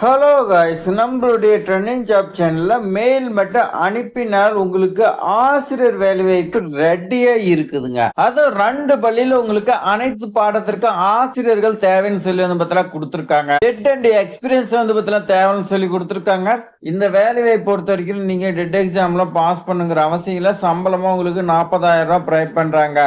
Hello guys, நம்மளுடைய trending job சேனல்ல mail மட்டும் அனுப்பினால் உங்களுக்கு ஆசிரியர் வேலை வாய்ப்பு ரெடியா இருக்குதுங்க. அதுவும் 2 பள்ளியில உங்களுக்கு அனைத்து பாடத்திற்கு ஆசிரியர்கள் தேவைன்னு சொல்லி வந்து பார்த்தா கொடுத்துருக்காங்க. டெட் அண்ட் எக்ஸ்பீரியன்ஸ் வந்து பார்த்தா தேவைன்னு சொல்லி கொடுத்துருக்காங்க. இந்த வேலை வாய்ப்பு பொறுத்த வரைக்கும் நீங்க டெட் எக்ஸாம்ல பாஸ் பண்ணுங்கிற அவசியம் இல்லை. சம்பளமா உங்களுக்கு 40,000 ரூபாய் ப்ரொவைட் பண்றாங்க.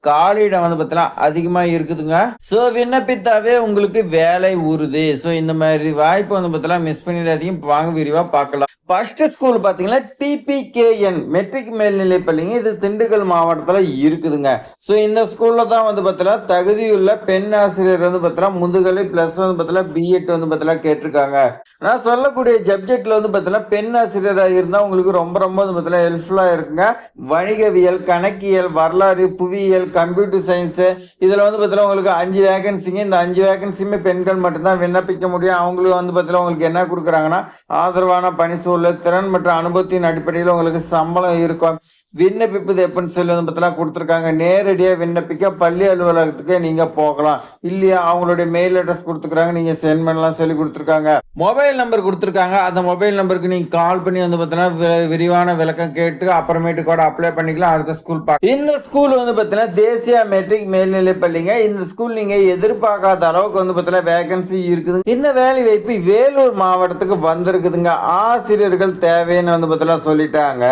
காலியிடம் வந்து பார்த்தீங்கன்னா அதிகமா இருக்குதுங்க. ஸோ விண்ணப்பித்தாவே உங்களுக்கு வேலை உறுதி. ஸோ இந்த மாதிரி வாய்ப்பு வந்து பார்த்தீங்கன்னா மிஸ் பண்ணிடாதீங்க. வாங்க விரிவா பார்க்கலாம். ஃபர்ஸ்ட் ஸ்கூல் பாத்தீங்கன்னா டிபிகேஎன் மெட்ரிக் மேல்நிலை பள்ளிங்க. இது திண்டுக்கல் மாவட்டத்துல இருக்குதுங்க. ஸோ இந்த ஸ்கூல்ல தான் வந்து பார்த்தீங்கன்னா தகுதியுள்ள பெண் ஆசிரியர் வந்து பார்த்தீங்கன்னா முதுகலை பிளஸ் வந்து பார்த்தீங்கன்னா பிஎட் வந்து பார்த்தீங்கன்னா கேட்டிருக்காங்க. நான் சொல்லக்கூடிய சப்ஜெக்ட்ல வந்து பார்த்தீங்கன்னா பெண் ஆசிரியராக இருந்தால் உங்களுக்கு ரொம்ப ரொம்ப வந்து பார்த்தீங்கன்னா ஹெல்ப்ஃபுல்லாக இருக்குங்க. வணிகவியல், கணக்கியல், வரலாறு, புவியியல், கம்ப்யூட்டர் சயின்ஸு இதில் வந்து பார்த்தீங்கன்னா உங்களுக்கு 5 வேகன்சிங்க. இந்த 5 வேகன்சியுமே பெண்கள் மட்டும்தான் விண்ணப்பிக்க முடியும். அவங்களுக்கு வந்து பார்த்தீங்கன்னா உங்களுக்கு என்ன கொடுக்குறாங்கன்னா ஆதரவான பணி சூழல், திறன் மற்றும் அனுபவத்தின் அடிப்படையில் உங்களுக்கு சம்பளம் இருக்கும். விண்ணப்பிப்பது எப்படின்னு சொல்லி வந்து பார்த்தீங்கன்னா கொடுத்துருக்காங்க. நேரடியாக விண்ணப்பிக்க பள்ளி அலுவலகத்துக்கு நீங்க போகலாம். இல்லையா அவங்களுடைய மெயில் அட்ரஸ் கொடுத்துருக்காங்க, நீங்க சென்ட் பண்ணலாம் சொல்லி கொடுத்துருக்காங்க. மொபைல் நம்பர் கொடுத்துருக்காங்க. அந்த மொபைல் நம்பருக்கு நீங்க கால் பண்ணி வந்து பார்த்தீங்கன்னா விரிவான விளக்கம் கேட்டு அப்புறமேட்டு கூட அப்ளை பண்ணிக்கலாம். அடுத்த ஸ்கூல் இந்த ஸ்கூல் வந்து பார்த்தீங்கன்னா தேசிய மெட்ரிக் மேல்நிலை பள்ளிங்க. இந்த ஸ்கூல் நீங்க எதிர்பார்க்காத அளவுக்கு வந்து பார்த்தீங்கன்னா வேகன்சி இருக்குது. இந்த வேலை வாய்ப்பு வேலூர் மாவட்டத்துக்கு வந்திருக்குதுங்க. ஆசிரியர்கள் தேவைன்னு வந்து பார்த்தீங்கன்னா சொல்லிட்டாங்க.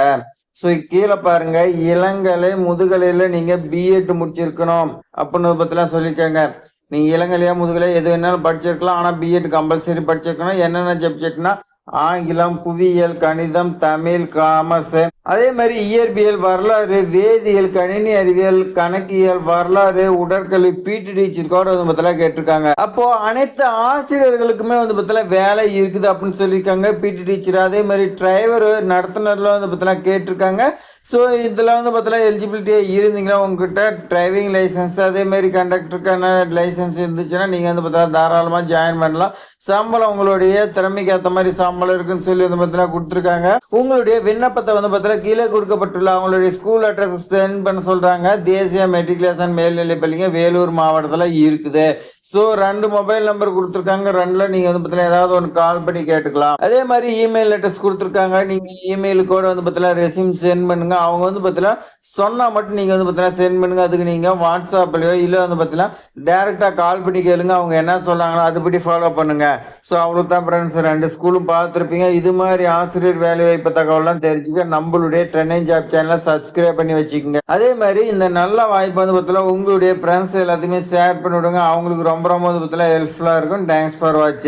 ஸோ கீழே பாருங்க, இளங்கலை முதுகலையில் நீங்கள் பிஎட் முடிச்சிருக்கணும் அப்படின்னு பற்றிலாம் சொல்லியிருக்காங்க. நீங்கள் இளங்கலையா முதுகலை எது வேணாலும் படிச்சிருக்கலாம். ஆனால் பிஎட் கம்பல்சரி படிச்சிருக்கணும். என்னென்ன சப்ஜெக்ட்னா ஆங்கிலம், புவியியல், கணிதம், தமிழ், காமர்ஸ், அதே மாதிரி இயற்பியல், வரலாறு, வேதியியல், கணினி அறிவியல், கணக்கியல், வரலாறு, உடற்கல்வி, பிடி டீச்சர் கூட வந்து பத்தில கேட்டிருக்காங்க. அப்போ அனைத்து ஆசிரியர்களுக்குமே வந்து பத்தில வேலை இருக்குது அப்படின்னு சொல்லியிருக்காங்க. பிடி டீச்சர், அதே மாதிரி டிரைவர், நடத்துனர்லாம் வந்து பத்தில கேட்டிருக்காங்க. ஸோ இதில் வந்து பார்த்தீங்கன்னா எலிஜிபிலிட்டியாக இருந்தீங்கன்னா உங்ககிட்ட டிரைவிங் லைசன்ஸ், அதே மாதிரி கண்டக்டருக்கான லைசன்ஸ் இருந்துச்சுன்னா நீங்கள் வந்து பார்த்தீங்கன்னா தாராளமாக ஜாயின் பண்ணலாம். சம்பளம் உங்களுடைய திறமைக்கு ஏற்ற மாதிரி சம்பளம் இருக்குன்னு சொல்லி வந்து பார்த்தீங்கன்னா கொடுத்துருக்காங்க. உங்களுடைய விண்ணப்பத்தை வந்து பார்த்தீங்கன்னா கீழே கொடுக்கப்பட்டுள்ள அவங்களுடைய ஸ்கூல் அட்ரஸ் சென்ட் பண்ண சொல்கிறாங்க. தேசிய மெட்ரிகுலேஷன் மேல்நிலை பள்ளிங்க வேலூர் மாவட்டத்தில் இருக்குது. ஸோ 2 மொபைல் நம்பர் கொடுத்துருக்காங்க. 2ல நீங்கள் வந்து பார்த்தீங்கன்னா ஏதாவது ஒன்று கால் பண்ணி கேட்டுக்கலாம். அதே மாதிரி இமெயில் அட்ரஸ் கொடுத்துருக்காங்க. நீங்கள் இமெயிலுக்கு கூட வந்து பார்த்தீங்கன்னா ரெசியூம் சென்ட் பண்ணுங்க. அவங்க வந்து பார்த்தீங்கன்னா சொன்னால் மட்டும் நீங்கள் வந்து பார்த்தீங்கன்னா சென்ட் பண்ணுங்க. அதுக்கு நீங்கள் வாட்ஸ்அப்லையோ இல்லை வந்து பார்த்தீங்கன்னா டேரெக்டாக கால் பண்ணி கேளுங்க. அவங்க என்ன சொல்கிறாங்களோ அதுபடி ஃபாலோ பண்ணுங்க. ஸோ அவ்வளோ தான் ஃப்ரெண்ட்ஸ். 2 ஸ்கூலும் பார்த்துருப்பீங்க. இது மாதிரி ஆசிரியர் வேலை வாய்ப்பு தகவலாம் தெரிஞ்சுக்க நம்மளுடைய ட்ரெண்டிங் ஜாப் சேனலை சப்ஸ்கிரைப் பண்ணி வச்சுக்கோங்க. அதே மாதிரி இந்த நல்ல வாய்ப்பு வந்து பார்த்தீங்கன்னா உங்களுடைய ஃப்ரெண்ட்ஸ் எல்லாத்தையுமே ஷேர் பண்ணி விடுங்க. அவங்களுக்கு ரொம்ப ரொம்ப ஹெல்ப்ஃபுல்லாக இருக்கும். தேங்க்ஸ் ஃபார் வாட்சிங்.